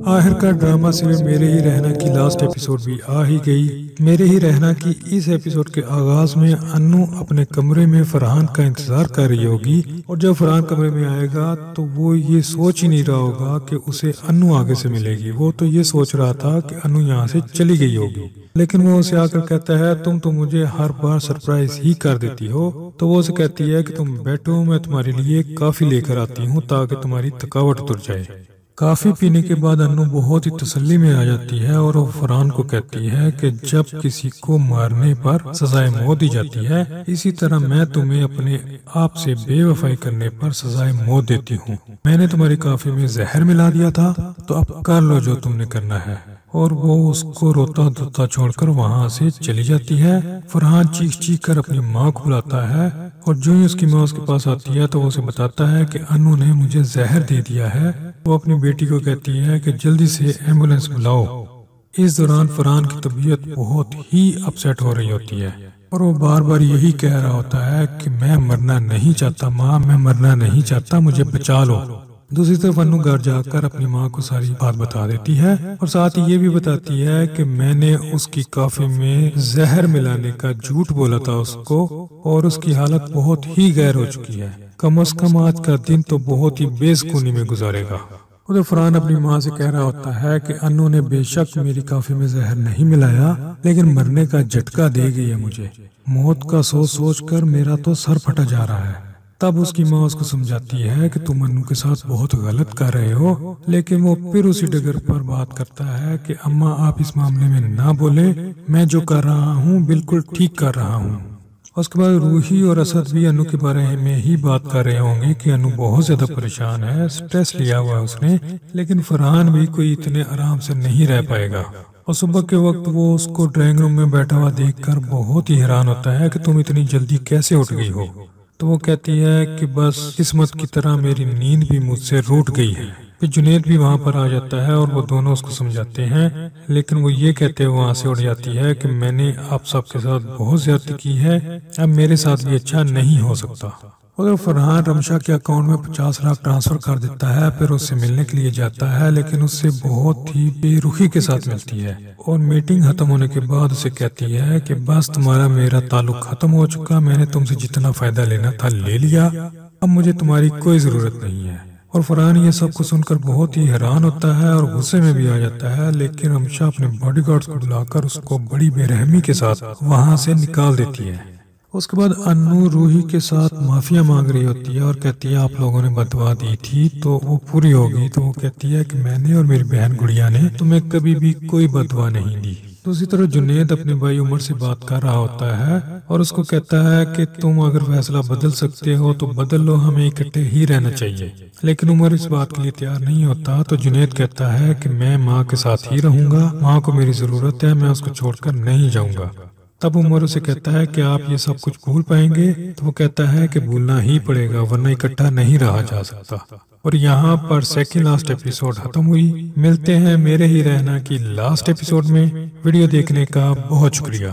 آخرکار drama serial میرے ہی رہنا کی لاسٹ ایپیسوڈ بھی آ ہی گئی۔ میرے ہی رہنا کی اس ایپیسوڈ کے آغاز میں انو اپنے کمرے میں فرحان کا انتظار کر رہی ہوگی، اور جب فرحان کمرے میں آئے گا تو وہ یہ سوچ ہی نہیں رہا ہوگا کہ اسے انو آگے سے ملے گی۔ وہ تو یہ سوچ رہا تھا کہ انو یہاں سے چلی گئی ہوگی، لیکن وہ اسے آ کر کہتا ہے تم تو مجھے ہر بار سرپرائز ہی کر دیتی ہو۔ تو وہ اسے کہتی ہے کہ تم بیٹھو، میں تمہارے لیے کافی لے کر آتی ہوں تاکہ تمہاری تھکاوٹ اتر جائے۔ کافی پینے کے بعد انو بہت ہی تسلی میں آ جاتی ہے اور وہ فرحان کو کہتی ہے کہ جب کسی کو مارنے پر سزائے موت دی جاتی ہے، اسی طرح میں تمہیں اپنے آپ سے بے وفائی کرنے پر سزائے موت دیتی ہوں۔ میں نے تمہاری کافی میں زہر ملا دیا تھا، تو اب کر لو جو تم نے کرنا ہے۔ اور وہ اس کو روتا دھوتا چھوڑ کر وہاں سے چلی جاتی ہے۔ فرحان چیخ چیخ کر اپنی ماں کو بلاتا ہے، اور جو ہی اس کی ماں اس کے پاس آتی ہے تو وہ اسے بتاتا ہے کہ انو نے مجھے زہر دے دیا ہے۔ وہ اپنی بیٹی کو کہتی ہے کہ جلدی سے ایمبولینس بلاؤ۔ اس دوران فرحان کی طبیعت بہت ہی اپسیٹ ہو رہی ہوتی ہے، اور وہ بار بار یہی کہہ رہا ہوتا ہے کہ میں مرنا نہیں چاہتا ماں، میں مرنا نہیں چاہتا، مجھے بچا لو۔ دوسری طرف انو گھر جا کر اپنی ماں کو ساری بات بتا دیتی ہے، اور ساتھ ہی یہ بھی بتاتی ہے کہ میں نے اس کی کافی میں زہر ملانے کا جھوٹ بولا تھا اس کو، اور اس کی حالت بہت ہی گہر ہو چکی ہے۔ کم از کم آج کا دن تو بہت ہی بے سکونی میں گزارے گا۔ ادھر فرحان اپنی ماں سے کہہ رہا ہوتا ہے کہ انو نے بے شک میری کافی میں زہر نہیں ملایا، لیکن مرنے کا جھٹکا دے گئی ہے مجھے۔ موت کا سوچ سوچ کر میرا تو سر پھٹا جا رہا ہے۔ تب اس کی ماں اس کو سمجھاتی ہے کہ تم انو کے ساتھ بہت غلط کر رہے ہو، لیکن وہ پھر اسی ڈگر پر بات کرتا ہے کہ اماں آپ اس معاملے میں نہ بولے، میں جو کر رہا ہوں بالکل ٹھیک کر رہا ہوں۔ اس کے بعد روحی اور اسد بھی انو کے بارے میں ہی بات کر رہے ہوں گے کہ انو بہت زیادہ پریشان ہے، سٹریس لیا ہوا ہے اس نے، لیکن فرحان بھی کوئی اتنے آرام سے نہیں رہ پائے گا۔ اور صبح کے وقت وہ اس کو ڈرائنگ روم میں بیٹھا ہوا دیکھ کر بہت ہی حیران ہوتا ہے کہ تم اتنی جلدی کیسے اٹھ گئی ہو۔ تو وہ کہتی ہے کہ بس قسمت کی طرح میری نیند بھی مجھ سے روٹ گئی ہے۔ پھر جنید بھی وہاں پر آ جاتا ہے اور وہ دونوں اس کو سمجھاتے ہیں، لیکن وہ یہ کہتے ہوئے وہاں سے اٹھ جاتی ہے کہ میں نے آپ سب کے ساتھ بہت زیادتی کی ہے، اب میرے ساتھ بھی اچھا نہیں ہو سکتا۔ اور فرحان رمشا کے اکاؤنٹ میں 50 لاکھ ٹرانسفر کر دیتا ہے، پھر اس سے ملنے کے لیے جاتا ہے، لیکن اس سے بہت ہی بے رخی کے ساتھ ملتی ہے، اور میٹنگ ختم ہونے کے بعد اسے کہتی ہے کہ بس تمہارا میرا تعلق ختم ہو چکا، میں نے تم سے جتنا فائدہ لینا تھا لے لیا، اب مجھے تمہاری کوئی ضرورت نہیں ہے۔ اور فرحان یہ سب کو سن کر بہت ہی حیران ہوتا ہے اور غصے میں بھی آ جاتا ہے، لیکن رمشا اپنے باڈی گارڈز کو بلا کر اس کو بڑی بے رحمی کے ساتھ وہاں سے نکال دیتی ہے۔ اس کے بعد انو روحی کے ساتھ معافیا مانگ رہی ہوتی ہے اور کہتی ہے آپ لوگوں نے بد دعا دی تھی تو وہ پوری ہو گئی۔ تو وہ کہتی ہے کہ میں نے اور میری بہن گڑیا نے تمہیں کبھی بھی کوئی بد دعا نہیں دی۔ دوسری طرف جنید اپنے بھائی عمر سے بات کر رہا ہوتا ہے اور اس کو کہتا ہے کہ تم اگر فیصلہ بدل سکتے ہو تو بدل لو، ہمیں اکٹھے ہی رہنا چاہیے۔ لیکن عمر اس بات کے لیے تیار نہیں ہوتا، تو جنید کہتا ہے کہ میں ماں کے ساتھ ہی رہوں گا، ماں کو میری ضرورت ہے، میں اس کو چھوڑ کر نہیں جاؤں گا۔ تب عمر اسے کہتا ہے کہ آپ یہ سب کچھ بھول پائیں گے؟ تو وہ کہتا ہے کہ بھولنا ہی پڑے گا ورنہ اکٹھا نہیں رہا جا سکتا۔ اور یہاں پر سیکنڈ لاسٹ ایپیسوڈ ختم ہوئی۔ ملتے ہیں میرے ہی رہنا کی لاسٹ ایپیسوڈ میں۔ ویڈیو دیکھنے کا بہت شکریہ۔